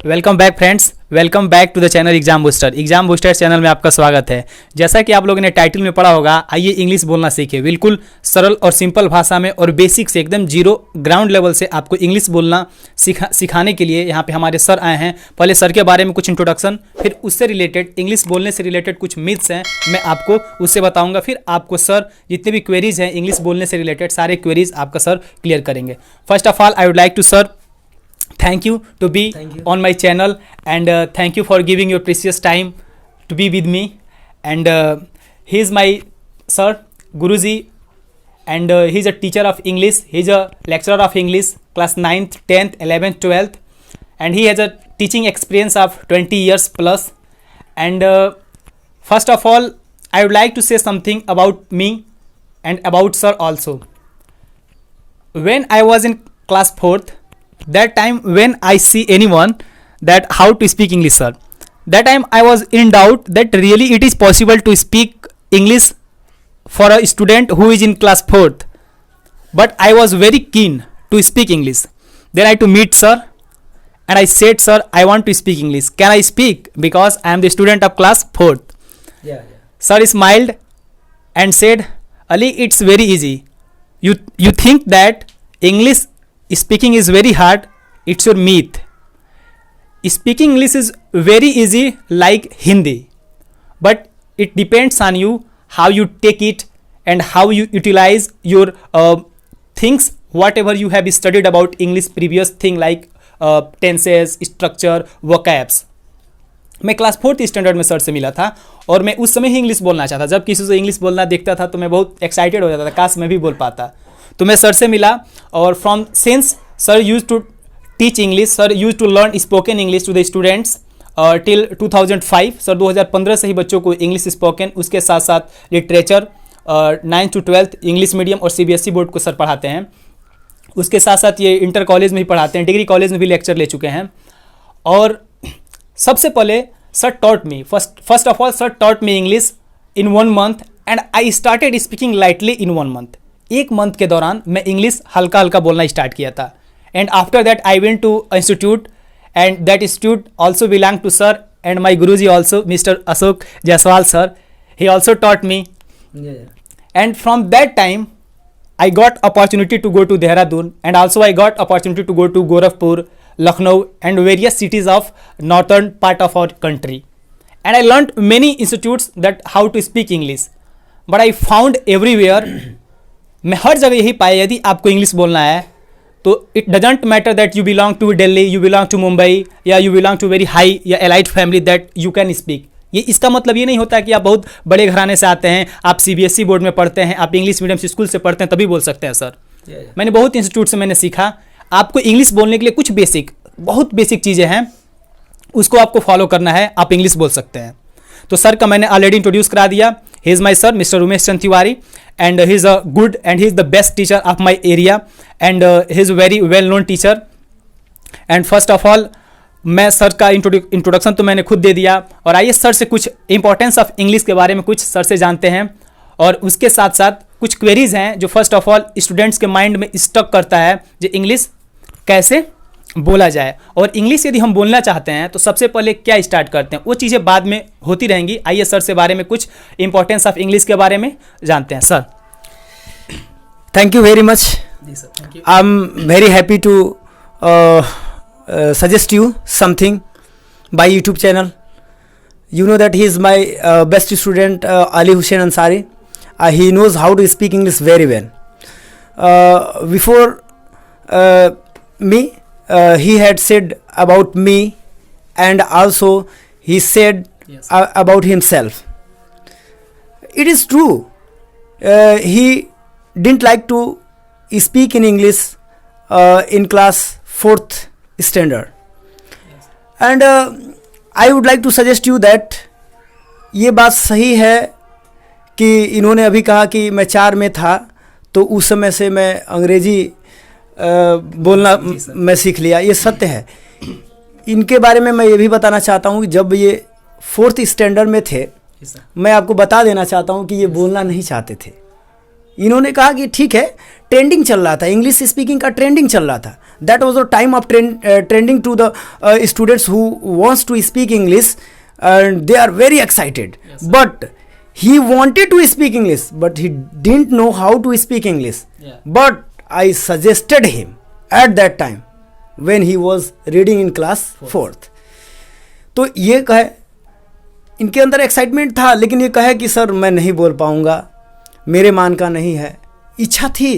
Welcome back friends, welcome back to the channel exam booster. Exam booster channel में आपका स्वागत है। जैसा कि आप लोगों ने टाइटल में पढ़ा होगा, आइए इंग्लिश बोलना सीखे। बिल्कुल सरल और सिंपल भाषा में और बेसिक से एकदम जीरो ग्राउंड लेवल से आपको इंग्लिश बोलना सिखाने के लिए यहाँ पे हमारे सर आए हैं। पहले सर के बारे में कुछ इंट्रोडक्शन, फिर उससे रिलेटेड इंग्लिश बोलने से रिलेटेड कुछ मिथ्स हैं मैं आपको उससे बताऊँगा। फिर आपको सर जितने भी क्वेरीज हैं इंग्लिश बोलने से रिलेटेड सारे क्वेरीज आपका सर क्लियर करेंगे। First of all I would like to sir thank you to be on my channel and thank you for giving your precious time to be with me and he is my sir Guruji and he is a teacher of English. He is a lecturer of English class 9th 10th 11th 12th and he has a teaching experience of 20 years plus and first of all I would like to say something about me and about sir also. When I was in class 4th, that time when I see anyone that how to speak English sir, that time I was in doubt that really it is possible to speak English for a student who is in class 4th, but I was very keen to speak English. Then I to meet sir and I said, sir, I want to speak English, can I speak because I am the student of class 4th? Yeah. Sir smiled and said, Ali, it's very easy. You think that English speaking is very hard, it's your myth. Speaking English is very easy like Hindi, but it depends on you how you take it and how you utilize your things whatever you have studied about English previous thing like tenses, structure, vocabs. मैं class 4th standard में sir से मिला था और मैं उस समय ही English बोलना चाहता। जब किसी से इंग्लिश बोलना देखता था तो मैं बहुत एक्साइटेड हो जाता था, काश मैं भी बोल पाता। तो मैं सर से मिला और from since sir use to teach English, sir use to learn spoken English to the students till 2005। Sir 2015 से ही बच्चों को इंग्लिश स्पोकन, उसके साथ साथ literature 9th to 12th English medium और CBSE बोर्ड को सर पढ़ाते हैं। उसके साथ साथ ये इंटर कॉलेज में भी पढ़ाते हैं, डिग्री कॉलेज में भी लेक्चर ले चुके हैं। और सबसे पहले sir taught me first of all sir taught me English in 1 month and I started speaking lightly in 1 month। 1 month के दौरान मैं इंग्लिश हल्का हल्का बोलना स्टार्ट किया था and after that I went to institute and that institute also belong to sir and my guruji also mister Ashok Jaiswal sir, he also taught me and from that time I got opportunity to go to Dehradun and also I got opportunity to go to Gorakhpur, Lucknow and various cities of northern part of our country and I learned many institutes that how to speak English but I found everywhere मैं हर जगह यही पाया यदि आपको English बोलना है तो it doesn't matter that you belong to Delhi, you belong to Mumbai या you belong to very high या elite family that you can speak. ये इसका मतलब ये नहीं होता कि आप बहुत बड़े घराने से आते हैं, आप CBSE बोर्ड में पढ़ते हैं, आप इंग्लिश मीडियम स्कूल से पढ़ते हैं तभी बोल सकते हैं सर। मैंने बहुत इंस्टीट्यूट से मैंने सीखा आपको इंग्लिश बोलने के लिए कुछ बहुत बेसिक चीज़ें हैं, उसको आपको फॉलो करना है, आप इंग्लिश बोल सकते हैं। तो सर का मैंने ऑलरेडी इंट्रोड्यूस करा दिया। He is my sir mister Umesh Chand Tiwari and he is a good and he is the best teacher of my area and he is very well known teacher. And first of all मैं sir का introduction तो मैंने खुद दे दिया और आइए sir से कुछ इंपॉर्टेंस ऑफ इंग्लिश के बारे में कुछ सर से जानते हैं और उसके साथ साथ कुछ क्वेरीज हैं जो फर्स्ट ऑफ ऑल स्टूडेंट्स के माइंड में स्टक करता है जो इंग्लिश कैसे बोला जाए और इंग्लिश यदि हम बोलना चाहते हैं तो सबसे पहले क्या स्टार्ट करते हैं, वो चीज़ें बाद में होती रहेंगी। आइए सर से बारे में कुछ इंपॉर्टेंस ऑफ इंग्लिश के बारे में जानते हैं। Sir thank you very much. I am very happy to suggest you something by YouTube channel. You know that he is my best student Ali Hussain Ansari. He knows how to speak English very well. Before me, he had said about me and also he said about himself. It is true. He didn't like to speak in English in class 4th standard and I would like to suggest you that ये बात सही है कि इन्होंने अभी कहा कि मैं 4 में था तो उस समय से मैं अंग्रेजी बोलना मैं सीख लिया, ये सत्य है। इनके बारे में मैं ये भी बताना चाहता हूँ कि जब ये 4th स्टैंडर्ड में थे मैं आपको बता देना चाहता हूँ कि ये बोलना नहीं चाहते थे, इन्होंने कहा कि ठीक है, ट्रेंडिंग चल रहा था, इंग्लिश स्पीकिंग का ट्रेंडिंग चल रहा था. That was the time of trending to the students who wants to speak English, and they are very excited. Yes, sir. But he wanted to speak English, but he didn't know how to speak English. Yeah. But I suggested him at that time when he was reading in class 4th. तो ये कहे, इनके अंदर excitement था, लेकिन ये कहे कि सर मैं नहीं बोल पाऊँगा, मेरे मान का नहीं है. इच्छा थी,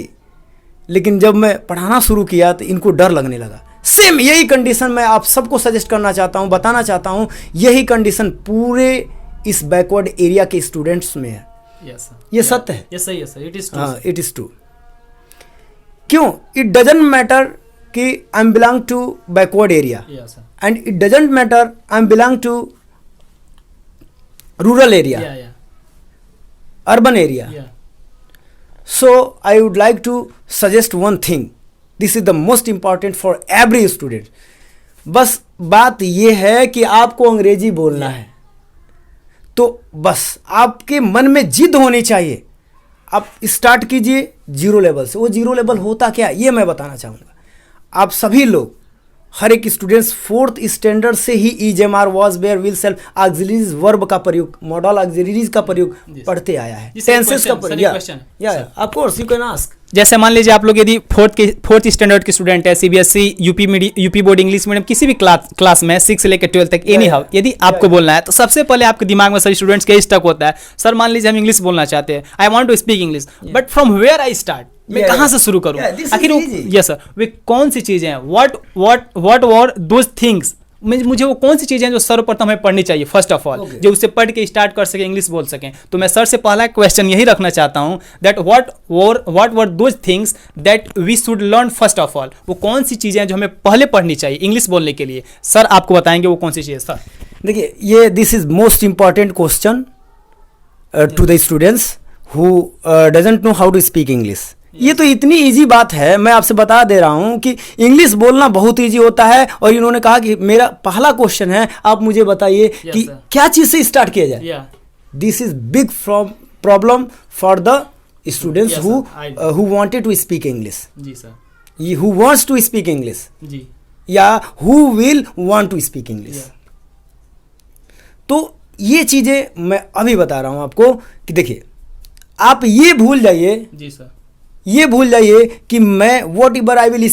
लेकिन जब मैं पढ़ाना शुरू किया तो इनको डर लगने लगा. सेम यही कंडीशन मैं आप सबको सजेस्ट करना चाहता हूँ, बताना चाहता हूँ, यही कंडीशन पूरे इस बैकवर्ड एरिया के स्टूडेंट्स में है. Yes, sir. ये सत्य है. ये सही है सर, इट इज ट्रू. हाँ, इट इज़ ट्रू. क्यों? इट डजेंट मैटर कि I am belong to backward area, Yes, sir. And it doesn't matter I am belong to rural area, Yeah. Urban area. Yeah. So I would like to suggest one thing. This is the most important for every student. बस बात ये है कि आपको अंग्रेजी बोलना है, तो बस आपके मन में जिद होनी चाहिए. आप स्टार्ट कीजिए जीरो लेवल से. वो जीरो लेवल होता क्या ये मैं बताना चाहूँगा. आप सभी लोग, हर एक स्टूडेंट्स 4th स्टैंडर्ड से ही is, am are, was, were, will, shall, auxiliaries verb का प्रयोग, मॉडल ऑक्सिलरीज का प्रयोग पढ़ते आया है. टेंसेस का प्रयोग. या of course you can ask. जैसे मान लीजिए आप लोग यदि फोर्थ स्टैंडर्ड के स्टूडेंट है, CBSE, UP board English medium, किसी भी क्लास में 6 से लेकर 12 तक, एनी हाउ, यदि आपको बोलना है तो सबसे पहले आपके दिमाग में सभी स्टूडेंट्स के स्टक होता है, सर मान लीजिए हम इंग्लिश बोलना चाहते हैं, I want to speak English, but from where I start, मैं कहाँ से शुरू करूँ, आखिर यस सर, वे कौन सी चीजें हैं, व्हाट वर दोज थिंग्स, मुझे वो कौन सी चीजें हैं जो सर्वप्रथम हमें पढ़नी चाहिए फर्स्ट ऑफ ऑल, जो उससे पढ़ के स्टार्ट कर सके, इंग्लिश बोल सकें. तो मैं सर से पहला क्वेश्चन यही रखना चाहता हूं, that what were those things that we should learn first of all. वो कौन सी चीजें हैं जो हमें पहले पढ़नी चाहिए इंग्लिश बोलने के लिए. सर आपको बताएंगे वो कौन सी चीज़. सर देखिए, ये this is most important question to the students who doesn't know how to speak English. ये तो इतनी इजी बात है, मैं आपसे बता दे रहा हूँ कि इंग्लिश बोलना बहुत इजी होता है. और इन्होंने कहा कि मेरा पहला क्वेश्चन है, आप मुझे बताइए कि क्या चीज़ से स्टार्ट किया जाए. This is big problem for the students who wanted to speak English. जी sir. Who wants to speak English जी, या who will want to speak English. तो ये चीज़ें मैं अभी बता रहा हूँ आपको कि देखिए, आप ये भूल जाइए, जी सर, ये भूल जाइए कि मैं whatever I will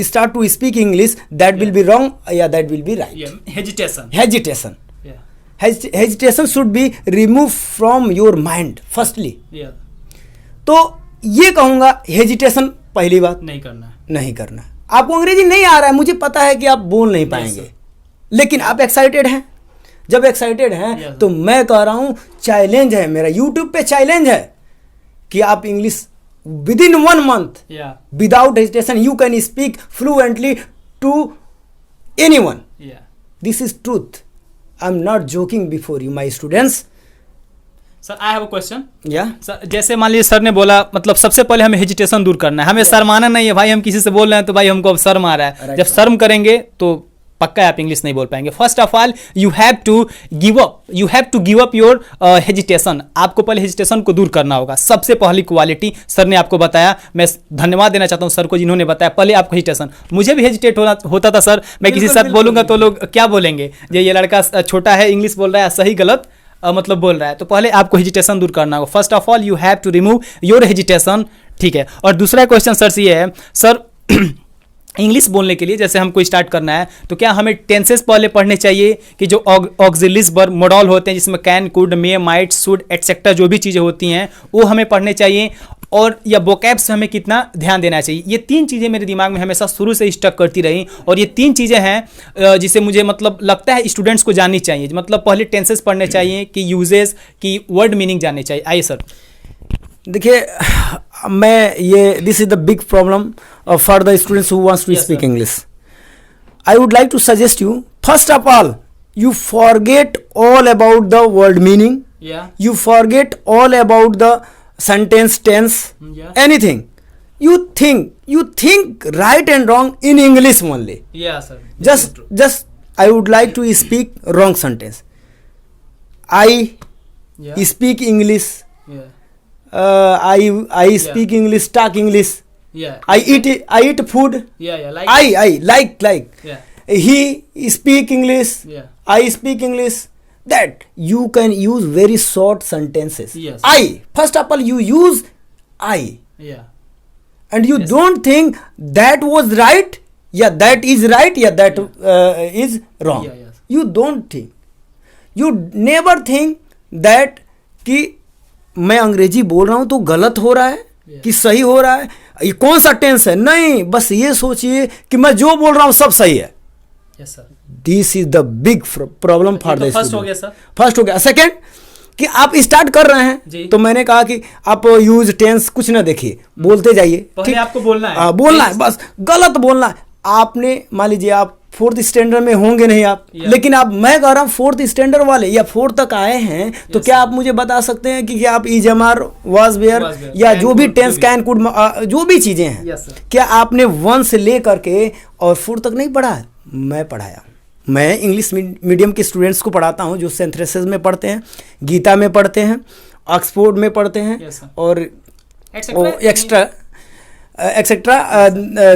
start to speak English, that will be wrong या that will be right. Hesitation should be remove from your mind firstly. तो ये कहूँगा, हेजिटेशन पहली बात नहीं करना. आपको अंग्रेजी नहीं आ रहा है, मुझे पता है कि आप बोल नहीं पाएंगे, लेकिन आप एक्साइटेड हैं. जब एक्साइटेड हैं तो मैं कह रहा हूँ, चैलेंज है मेरा, यूट्यूब पे चैलेंज है कि आप English within 1 month, without hesitation, you can speak fluently to anyone. This is truth. I'm not joking before you, my students. Sir I have a question. Sir, जैसे मान लीजिए सर ने बोला, मतलब सबसे पहले हमें हेजिटेशन दूर करना है, हमें शर्माना नहीं है भाई, हम किसी से बोल रहे हैं तो भाई हमको अब शर्म आ रहा है. जब शर्म करेंगे तो पक्का आप इंग्लिश नहीं बोल पाएंगे. First of all you have to give up your hesitation. आपको पहले हेजिटेशन को दूर करना होगा. सबसे पहली क्वालिटी सर ने आपको बताया, मैं धन्यवाद देना चाहता हूं सर को जिन्होंने बताया. पहले आपको हेजिटेशन, मुझे भी हेजिटेट होता था सर, मैं किसी के साथ बोलूंगा तो लोग क्या बोलेंगे, ये लड़का छोटा है, इंग्लिश बोल रहा है, सही गलत मतलब बोल रहा है. तो पहले आपको हेजिटेशन दूर करना होगा. First of all you have to remove your hesitation. ठीक है. और दूसरा क्वेश्चन सर से ये है, सर इंग्लिश बोलने के लिए जैसे हमको स्टार्ट करना है तो क्या हमें टेंसेस पहले पढ़ने चाहिए कि जो ऑक्सिलरीज वर्ब मॉडल होते हैं जिसमें can, could, may, might, should etcetera जो भी चीज़ें होती हैं वो हमें पढ़ने चाहिए, और या वोकैब्स से हमें कितना ध्यान देना चाहिए. ये 3 चीज़ें मेरे दिमाग में हमेशा शुरू से स्टक करती रही, और ये 3 चीज़ें हैं जिसे मुझे मतलब लगता है स्टूडेंट्स को जाननी चाहिए. मतलब पहले टेंसेस पढ़ने चाहिए कि यूजेस की वर्ड मीनिंग जानने चाहिए. आइए सर. देखिए, मैं ये this is the big problem for the students who wants to speak English. I would like to suggest you, first of all you forget all about the word meaning. You forget all about the sentence tense. Anything you think right and wrong in English only. Sir. Just I would like to speak wrong sentence. I speak English I speak English, talk English. Yeah. I eat food. Yeah. Like. I like. Yeah. He speak English. Yeah. I speak English. That you can use very short sentences. Yes. I. First of all, you use I. Yeah. And you Yes. don't think that was right. Yeah, that is right. Yeah, that is wrong. Yeah, yes. You don't think. You never think that कि मैं अंग्रेजी बोल रहा हूँ तो गलत हो रहा है Yeah. कि सही हो रहा है, ये कौन सा टेंस है. नहीं, बस ये सोचिए कि मैं जो बोल रहा हूँ सब सही है. Yes, sir. This is the big problem for तो द first हो गया, sir. फर्स्ट हो गया. सेकेंड कि आप स्टार्ट कर रहे जी. हैं तो मैंने कहा कि आप यूज टेंस कुछ ना देखिए, बोलते जाइए. पहले आपको बोलना है. हाँ, बोलना है, बस गलत बोलना है. आपने मान लीजिए आप 4th स्टैंडर्ड में होंगे नहीं आप, Yeah. लेकिन आप, मैं कह रहा हूँ 4th स्टैंडर्ड वाले या 4 तक आए हैं तो Yes, क्या आप मुझे बता सकते हैं कि क्या आप इजमार वाज वेयर Was where, या can, जो भी could, टेंस जो भी. कैन कुड जो भी चीजें हैं, Yes, sir. क्या आपने 1 से ले करके और 4 तक नहीं पढ़ा है? मैं पढ़ाया. मैं इंग्लिश मीडियम के स्टूडेंट्स को पढ़ाता हूँ जो सेंट थ्रेसेस में पढ़ते हैं, गीता में पढ़ते हैं, ऑक्सफोर्ड में पढ़ते हैं, Yes, sir. और Etcetera. Etcetera.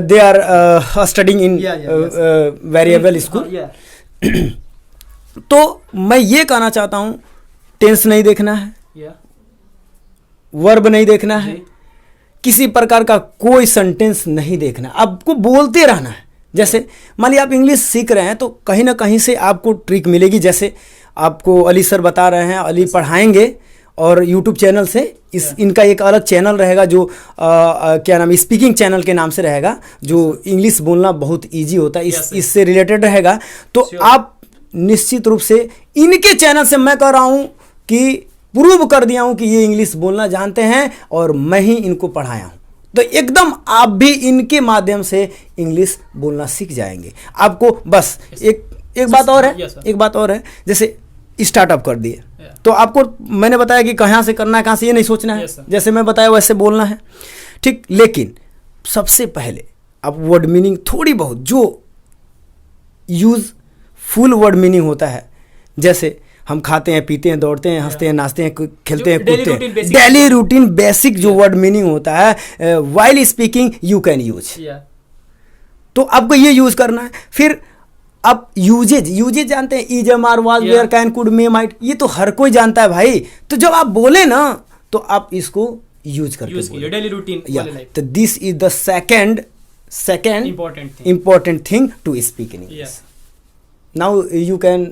They are studying in Yeah. Variable school. Yeah. तो मैं ये कहना चाहता हूँ, टेंस नहीं देखना है, Yeah. वर्ब नहीं देखना है, जी. किसी प्रकार का कोई सेंटेंस नहीं देखना है, आपको बोलते रहना है. जैसे मान लीजिए आप इंग्लिश सीख रहे हैं तो कहीं ना कहीं से आपको ट्रिक मिलेगी. जैसे आपको अली सर बता रहे हैं, अली पढ़ाएंगे, और यूट्यूब चैनल से इनका एक अलग चैनल रहेगा जो क्या नाम, स्पीकिंग चैनल के नाम से रहेगा, जो इंग्लिश बोलना बहुत इजी होता है, इससे रिलेटेड रहेगा. तो आप निश्चित रूप से इनके चैनल से, मैं कह रहा हूँ कि प्रूव कर दिया हूँ कि ये इंग्लिश बोलना जानते हैं और मैं ही इनको पढ़ाया हूँ. तो एकदम आप भी इनके माध्यम से इंग्लिश बोलना सीख जाएंगे. आपको बस एक बात और है, एक बात और है. जैसे स्टार्टअप कर दिए तो आपको मैंने बताया कि कहाँ से करना है, कहाँ से, ये नहीं सोचना है. जैसे मैं बताया वैसे बोलना है, ठीक. लेकिन सबसे पहले आप वर्ड मीनिंग थोड़ी बहुत, जो यूज फुल वर्ड मीनिंग होता है, जैसे हम खाते हैं, पीते हैं, दौड़ते हैं, हंसते हैं, नाचते हैं, खेलते हैं, कूदते हैं, डेली रूटीन बेसिक जो वर्ड मीनिंग होता है, while speaking you can use. तो आपको ये यूज करना है. फिर आप यूजेज जानते हैं, is am are was were can could may might, ये तो हर कोई जानता है भाई. तो जब आप बोले ना तो आप इसको यूज करके बोले, डेली रूटीन वाले लाइफ. तो this is the second important thing to speak in English. Now you can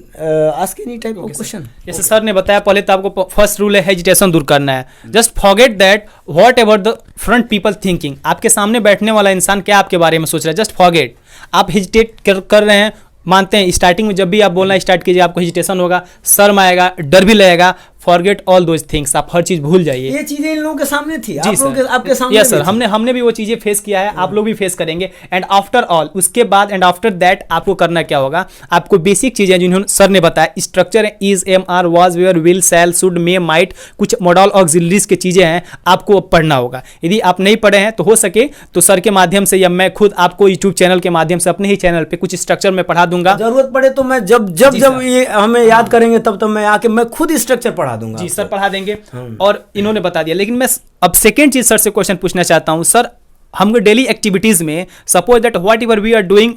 ask any type of question. जैसे सर ने बताया, पहले तो आपको फर्स्ट रूल है हेजिटेशन दूर करना है. Just forget that what ever the front people thinking. आपके सामने बैठने वाला इंसान क्या आपके बारे में सोच रहा है, जस्ट फॉरगेट. आप हेजिटेट कर रहे हैं, मानते हैं स्टार्टिंग में जब भी आप बोलना स्टार्ट कीजिए आपको हेजिटेशन होगा, शर्म आएगा, डर भी लगेगा. फॉरगेट ऑल दोज थिंग्स, आप हर चीज भूल जाइए. ये चीजें इन लोगों के सामने थी, जी आप लोगों के, आपके सामने. यस सर, हमने भी वो चीजें फेस किया है, आप लोग भी फेस करेंगे. एंड आफ्टर ऑल, उसके बाद एंड आफ्टर दैट आपको करना क्या होगा, आपको बेसिक चीजें जिन्होंने सर ने बताया, structure is, am are, was, were, will, shall, should, may, might, कुछ मॉडल ऑक्सिलरीज की चीजें हैं, आपको पढ़ना होगा. यदि आप नहीं पढ़े हैं तो हो सके तो सर के माध्यम से या मैं खुद आपको यूट्यूब चैनल के माध्यम से अपने ही चैनल पे कुछ स्ट्रक्चर में पढ़ा दूंगा. जरूरत पड़े तो मैं जब ये हमें याद करेंगे तब मैं आके मैं खुद स्ट्रक्चर पढ़ा दूंगा. जी सर पढ़ा देंगे. और इन्होंने बता दिया. लेकिन मैं अब सेकेंड चीज सर से क्वेश्चन पूछना चाहता हूं. सर, हम डेली एक्टिविटीज में suppose that whatever we are doing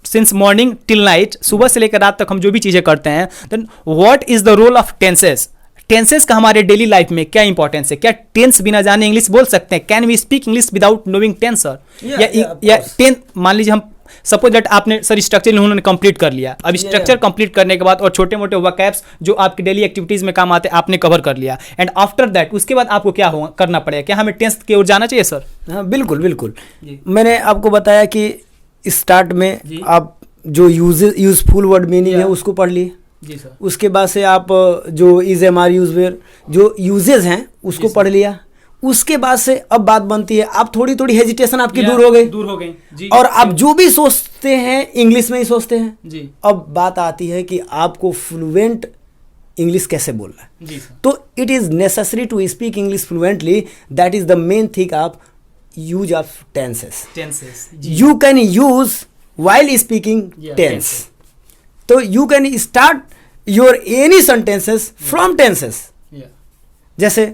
since morning till night, सुबह से लेकर रात तक हम जो भी चीजें करते हैं, then what is the role of tenses. Tenses का हमारे डेली लाइफ में क्या इंपॉर्टेंस है? क्या टेंस बिना जाने इंग्लिश बोल सकते हैं? Can we speak English without knowing tense sir? या टेंस, मान लीजिए हम सपोज दैट आपने सर स्ट्रक्चर उन्होंने कंप्लीट कर लिया. अब स्ट्रक्चर कंप्लीट करने के बाद और छोटे मोटे वोकैब्स जो आपकी डेली एक्टिविटीज में काम आते हैं आपने कवर कर लिया. एंड आफ्टर दैट, उसके बाद आपको क्या करना पड़ेगा? क्या हमें टेंस की ओर जाना चाहिए सर? हाँ, बिल्कुल. मैंने आपको बताया कि स्टार्ट में आप जो यूजफुल वर्ड मीनिंग है उसको पढ़ लिए. जी सर. उसके बाद से आप जो is, am are, use, were, जो यूजेज हैं उसको पढ़ लिया. उसके बाद से अब बात बनती है, आप थोड़ी हेजिटेशन आपकी दूर हो गई जी. और आप जो भी सोचते हैं इंग्लिश में ही सोचते हैं जी. अब बात आती है कि आपको फ्लुएंट इंग्लिश कैसे बोलना है. जी सर. तो it is necessary to speak English fluently. That is the main thing of use of tenses. You can use while speaking tense. तो you can start your any sentences from tenses. जैसे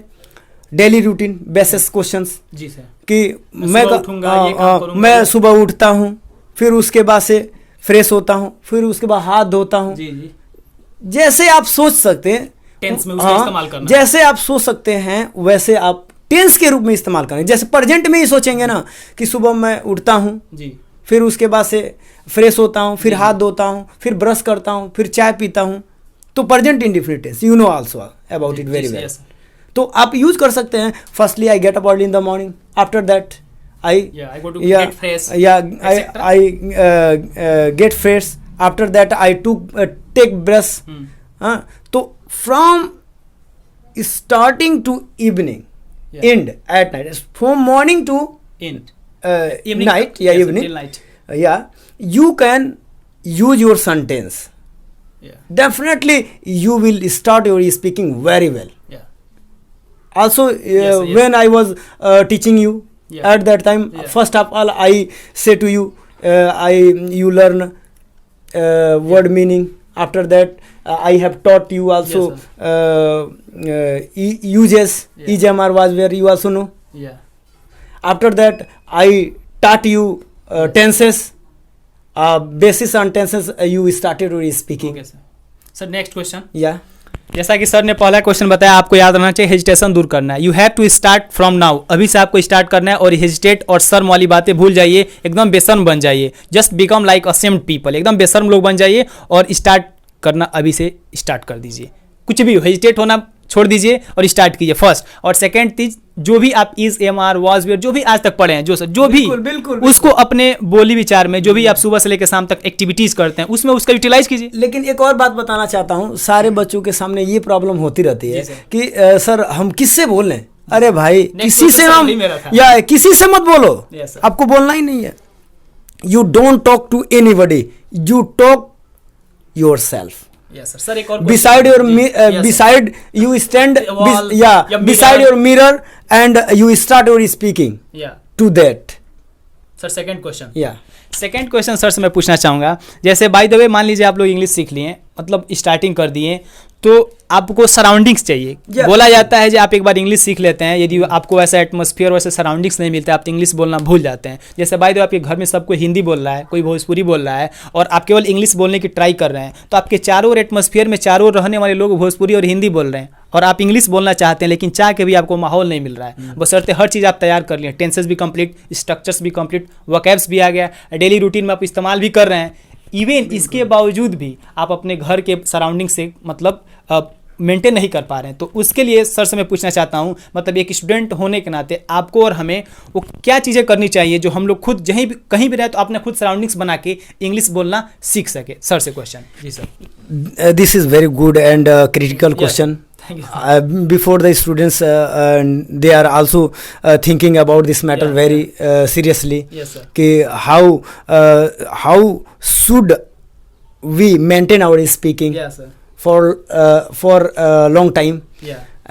daily routine basis questions जी sir. कि मैं सुबह उठूंगा, ये काम करूंगा। मैं सुबह उठता हूँ, फिर उसके बाद से फ्रेश होता हूँ, फिर उसके बाद हाथ धोता हूँ। जी जी। जैसे आप सोच सकते हैं टेंस में उसका इस्तेमाल करना। जैसे आप सोच सकते हैं वैसे आप टेंस के रूप में इस्तेमाल करें। जैसे प्रेजेंट में ही सोचेंगे ना कि सुबह मैं उठता हूँ, जी फिर उसके बाद से फ्रेश होता हूँ, फिर हाथ धोता हूँ, फिर ब्रश करता हूँ, फिर चाय पीता हूँ, तो present indefinite tense you know also about it very well. तो आप यूज कर सकते हैं। Firstly I get up early in the morning, after that I go to get fresh, I get fresh. After that I take brush. तो from starting to evening, end at night, from morning to end evening, night, evening, till night. You can use your sentence. Definitely you will start your speaking very well. Also when I was teaching you at that time, first of all I say to you, you learn word meaning. After that I have taught you also uses, EJMR was where you also know. After that I taught you tenses, basis on tenses you started your speaking. Okay, sir, next question. जैसा कि sir ने पहला question बताया, आपको याद रखना चाहिए hesitation दूर करना है। You have to start from now, अभी से आपको स्टार्ट करना है और हेजिटेट और शर्म वाली बातें भूल जाइए, एकदम बेशर्म बन जाइए। Just become like ashamed people, एकदम बेशर्म लोग बन जाइए और स्टार्ट करना अभी से स्टार्ट कर दीजिए। कुछ भी हेजिटेट होना छोड़ दीजिए और स्टार्ट कीजिए फर्स्ट। और सेकंड चीज, जो भी आप is, am are, was, were, जो भी आज तक पढ़े हैं, जो भी बिल्कुल उसको अपने बोली विचार में, जो भी आप सुबह से लेकर शाम तक एक्टिविटीज करते हैं उसमें उसका यूटिलाइज कीजिए। लेकिन एक और बात बताना चाहता हूँ, सारे बच्चों के सामने ये प्रॉब्लम होती रहती है कि सर हम किससे बोल लें। अरे भाई किसी से हम या किसी से मत बोलो, आपको बोलना ही नहीं है। You don't talk to anybody, you talk yourself. Yes, sir. एक और beside your beside you stand beside your mirror and you start your speaking to that. Sir second question. या सेकंड क्वेश्चन सर से मैं पूछना चाहूँगा, जैसे by the way मान लीजिए आप लोग इंग्लिश सीख लिए, मतलब स्टार्टिंग कर दिए, तो आपको सराउंडिंग्स चाहिए। बोला जाता है कि आप एक बार इंग्लिश सीख लेते हैं, यदि आपको वैसा एटमॉस्फेयर, वैसे सराउंडिंग्स नहीं मिलते, आप इंग्लिश बोलना भूल जाते हैं। जैसे बाय द वे आपके घर में सब कोई हिंदी बोल रहा है, कोई भोजपुरी बोल रहा है और आप केवल इंग्लिश बोलने की ट्राई कर रहे हैं, तो आपके चारों ओर एटमॉस्फेयर में चारों ओर रहने वाले लोग भोजपुरी और हिंदी बोल रहे हैं और आप इंग्लिश बोलना चाहते हैं, लेकिन चाह के भी आपको माहौल नहीं मिल रहा है। बशर्ते हर चीज़ आप तैयार कर लिए, टेंसेस भी कंप्लीट, स्ट्रक्चर्स भी कंप्लीट, वोकैब्स भी आ गया, डेली रूटीन में आप इस्तेमाल भी कर रहे हैं। इवन इसके बावजूद भी आप अपने घर के सराउंडिंग से मतलब मेंटेन नहीं कर पा रहे हैं, तो उसके लिए सर से मैं पूछना चाहता हूं, मतलब एक स्टूडेंट होने के नाते आपको और हमें वो क्या चीज़ें करनी चाहिए जो हम लोग खुद कहीं भी रहे तो अपने खुद सराउंडिंग्स बना के इंग्लिश बोलना सीख सके। सर से क्वेश्चन। जी sir. This is very good and critical question. Before the students they are also thinking about this matter very seriously. Yes, sir. How should we maintain our speaking for long time,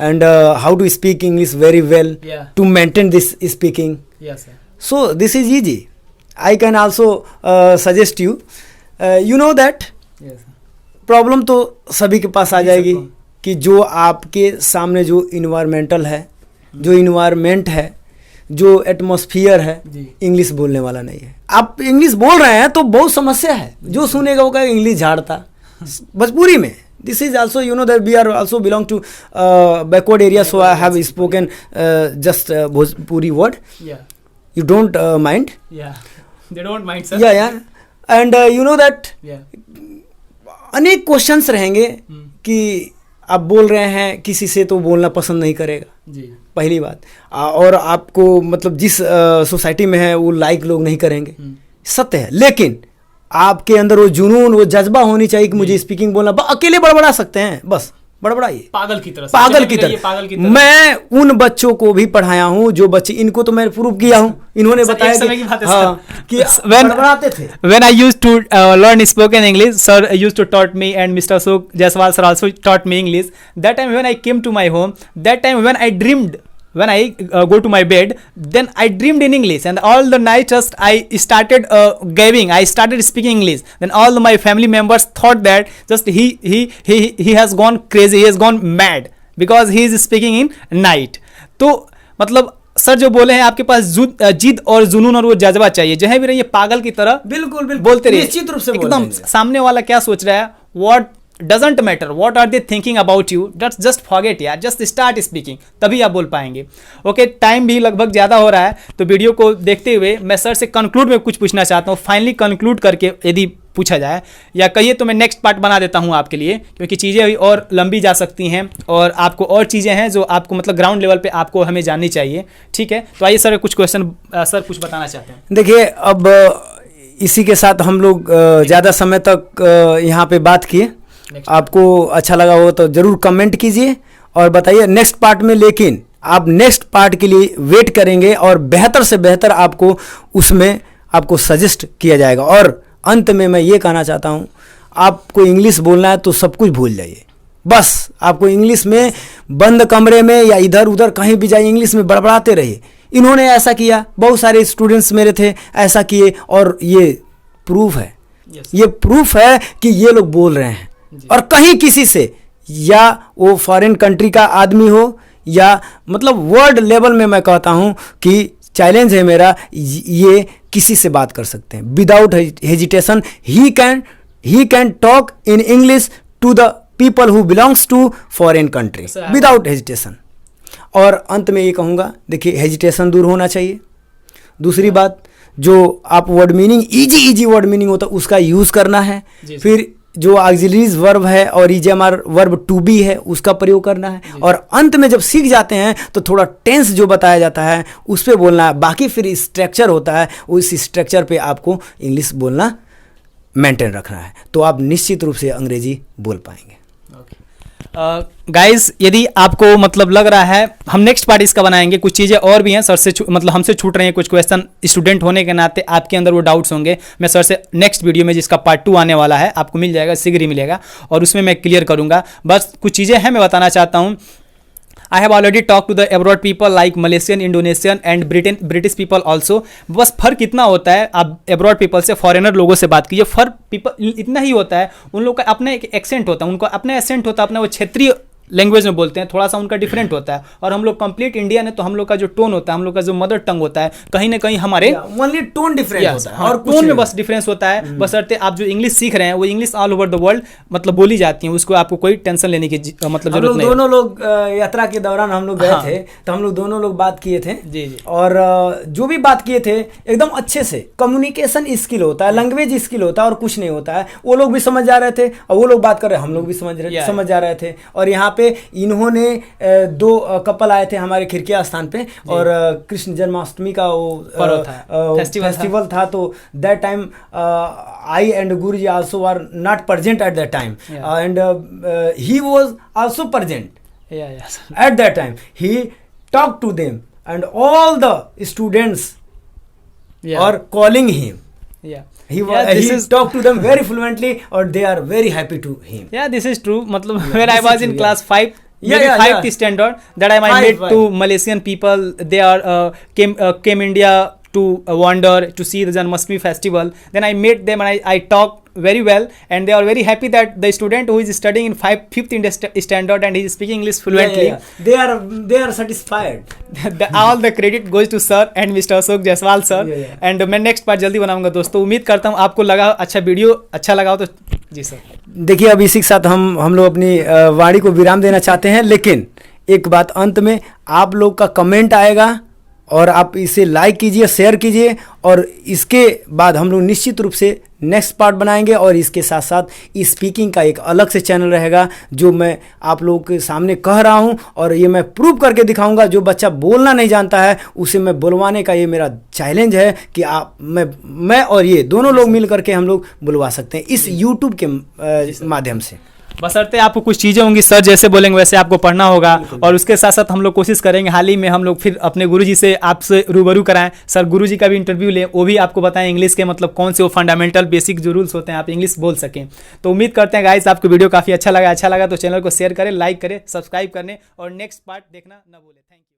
and how to speak English very well to maintain this speaking. Yes, sir. So this is easy. I can also suggest you, you know that problem तो सभी के पास आ जाएगी कि जो आपके सामने जो environmental है, जो इन्वायरमेंट है, जो एटमॉस्फियर है, इंग्लिश बोलने वाला नहीं है। आप इंग्लिश बोल रहे हैं तो बहुत समस्या है, जो सुनेगा वो कहेगा इंग्लिश झाड़ता। भोजपुरी में this is also, you know that we are also belong to backward area, so I have spoken just Bhojpuri word. You don't mind? Yeah, they don't mind, sir. Yeah. And you know that अनेक questions रहेंगे कि आप बोल रहे हैं, किसी से तो बोलना पसंद नहीं करेगा जी, पहली बात, और आपको मतलब जिस सोसाइटी में है वो लाइक लोग नहीं करेंगे, सत्य है। लेकिन आपके अंदर वो जुनून, वो जज्बा होनी चाहिए कि मुझे स्पीकिंग बोलना। अकेले बड़बड़ा सकते हैं, बस बड़बड़ाइए पागल की तरह। मैं उन बच्चों को भी पढ़ाया हूँ जो बच्चे, इनको तो मैं प्रूव किया हूँ, इन्होंने बताया कि बड़बड़ाते थे। When I used to learn spoken English, sir used to taught me, and Mr. Ashok Jaiswal sir also taught me English. That time when I came to my home, that time when I dreamed, when I go to my bed, then I dreamed in English, and all the night just I started giving, I started speaking English. Then all my family members thought that just he has gone crazy, he has gone mad because he is speaking in night. तो मतलब sir जो बोले हैं आपके पास जिद और जुनून और वो जज्बा चाहिए, जो है भी रहिए पागल की तरह बिल्कुल बिल्कुल बोलते रहिए, निश्चित रूप से एकदम सामने वाला क्या सोच रहा है, what doesn't matter what are they thinking about you, just forget यार, जस्ट स्टार्ट स्पीकिंग, तभी आप बोल पाएंगे। ओके, टाइम भी लगभग ज़्यादा हो रहा है, तो वीडियो को देखते हुए मैं सर से कंक्लूड में कुछ पूछना चाहता हूँ, फाइनली कंक्लूड करके यदि पूछा जाए, या कहिए तो मैं नेक्स्ट पार्ट बना देता हूँ आपके लिए, क्योंकि चीज़ें अभी और लंबी जा सकती हैं और आपको और चीज़ें हैं जो आपको मतलब ग्राउंड लेवल पे आपको हमें जाननी चाहिए। ठीक है, तो आइए सर कुछ क्वेश्चन सर कुछ बताना चाहते हैं। देखिए, अब इसी के साथ हम लोग ज़्यादा समय तक यहाँ पे बात किए। आपको अच्छा लगा हो तो ज़रूर कमेंट कीजिए और बताइए नेक्स्ट पार्ट में, लेकिन आप नेक्स्ट पार्ट के लिए वेट करेंगे और बेहतर से बेहतर आपको उसमें आपको सजेस्ट किया जाएगा। और अंत में मैं ये कहना चाहता हूँ, आपको इंग्लिश बोलना है तो सब कुछ भूल जाइए, बस आपको इंग्लिश में बंद कमरे में या इधर उधर कहीं भी जाइए, इंग्लिश में बड़बड़ाते रहिए। इन्होंने ऐसा किया, बहुत सारे स्टूडेंट्स मेरे थे ऐसा किए, और ये प्रूफ है, ये प्रूफ है कि ये लोग बोल रहे हैं। और कहीं किसी से, या वो फॉरेन कंट्री का आदमी हो या मतलब वर्ल्ड लेवल में, मैं कहता हूँ कि चैलेंज है मेरा, ये किसी से बात कर सकते हैं without hesitation. He can talk in English to the people who belongs to foreign country without hesitation. और अंत में ये कहूँगा, देखिए हेजिटेशन दूर होना चाहिए। दूसरी बात, जो आप word meaning easy word meaning होता है उसका यूज़ करना है। फिर जो ऑक्सिलरीज वर्ब है और ईजेएमआर वर्ब टू बी है उसका प्रयोग करना है। और अंत में जब सीख जाते हैं तो थोड़ा टेंस जो बताया जाता है उस पर बोलना है। बाकी फिर स्ट्रक्चर होता है, उस स्ट्रक्चर पे आपको इंग्लिश बोलना मेंटेन रखना है, तो आप निश्चित रूप से अंग्रेजी बोल पाएंगे। गाइस यदि आपको मतलब लग रहा है, हम नेक्स्ट पार्ट इसका बनाएंगे, कुछ चीज़ें और भी हैं सर से मतलब हमसे छूट रही हैं, कुछ क्वेश्चन स्टूडेंट होने के नाते आपके अंदर वो डाउट्स होंगे, मैं सर से नेक्स्ट वीडियो में जिसका पार्ट 2 आने वाला है आपको मिल जाएगा, शीघ्र ही मिलेगा, और उसमें मैं क्लियर करूँगा। बस कुछ चीज़ें हैं मैं बताना चाहता हूँ। I have already talked to the abroad people like Malaysian, Indonesian and British people also। बस फ़र्क इतना होता है, आप abroad people से फॉरेनर लोगों से बात कीजिए, फ़र्क पीपल इतना ही होता है, उन लोग का अपना एक एक्सेंट होता है, उनको अपना एक्सेंट होता है, अपना वो क्षेत्रीय लैंग्वेज में बोलते हैं, थोड़ा सा उनका डिफरेंट होता है। और हम लोग कंप्लीट इंडियन है तो हम लोग का जो टोन होता है, हम लोग का जो मदर टंग होता है, कहीं ना कहीं हमारे ओनली टोन डिफरेंस होता है, और टोन में बस डिफरेंस होता है। बशर्ते आप जो इंग्लिश सीख रहे हैं वो English all over the world मतलब बोली जाती है, उसको आपको कोई टेंशन लेने की मतलब जरूरत नहीं। दोनों लोग यात्रा के दौरान हम लोग गए थे, तो हम लोग दोनों लोग बात किए थे जी। और जो भी बात किए थे एकदम अच्छे से, कम्युनिकेशन स्किल होता है, लैंग्वेज स्किल होता है, और कुछ नहीं होता है। वो लोग भी समझ जा रहे थे और वो लोग बात कर रहे, हम लोग भी समझ जा रहे थे। और यहाँ पे इन्होंने 2 कपल आए थे हमारे खिड़किया स्थान पे, और कृष्ण जन्माष्टमी का वो फेस्टिवल था, तो that time I and guruji also are not present at that time, and he was also present at that time. He talk to them and all the students are calling him. He talked to them very fluently, or they are very happy to him. Yeah, this is true. मतलब when I was in class 5, maybe 5th standard, that time I met 2 Malaysian people. They are came India to wander to see the Janmashtami festival. Then I met them and I talked very well, and they are very happy that the student who is studying in 5th standard and he is speaking English fluently. They are satisfied. All the credit goes to sir and Mr. Ashok Jaiswal sir. And मैं next part जल्दी बनाऊंगा दोस्तों। उम्मीद करता हूँ आपको लगा अच्छा वीडियो अच्छा लगा हो तो जी सर। देखिए, अब इसी के साथ हम लोग अपनी वाणी को विराम देना चाहते हैं, लेकिन एक बात अंत में, आप लोग का कमेंट आएगा और आप इसे लाइक कीजिए, शेयर कीजिए, और इसके बाद हम लोग निश्चित रूप से नेक्स्ट पार्ट बनाएंगे। और इसके साथ साथ स्पीकिंग का एक अलग से चैनल रहेगा जो मैं आप लोगों के सामने कह रहा हूं, और ये मैं प्रूव करके दिखाऊंगा। जो बच्चा बोलना नहीं जानता है उसे मैं बुलवाने का ये मेरा चैलेंज है कि आप मैं और ये दोनों लोग मिल करके हम लोग बुलवा सकते हैं इस यूट्यूब के माध्यम से। बशर्ते आपको कुछ चीज़ें होंगी, सर जैसे बोलेंगे वैसे आपको पढ़ना होगा। और उसके साथ साथ हम लोग कोशिश करेंगे हाल ही में हम लोग फिर अपने गुरुजी से आपसे रूबरू कराएं, सर गुरुजी का भी इंटरव्यू लें, वो भी आपको बताएं इंग्लिश के मतलब कौन से वो फंडामेंटल बेसिक जो रूल्स होते हैं आप इंग्लिश बोल सकें। तो उम्मीद करते हैं गाइस आपको वीडियो काफ़ी अच्छा लगा तो चैनल को शेयर करें, लाइक करें, सब्सक्राइब करें और नेक्स्ट पार्ट देखना न भूलें। Thank you.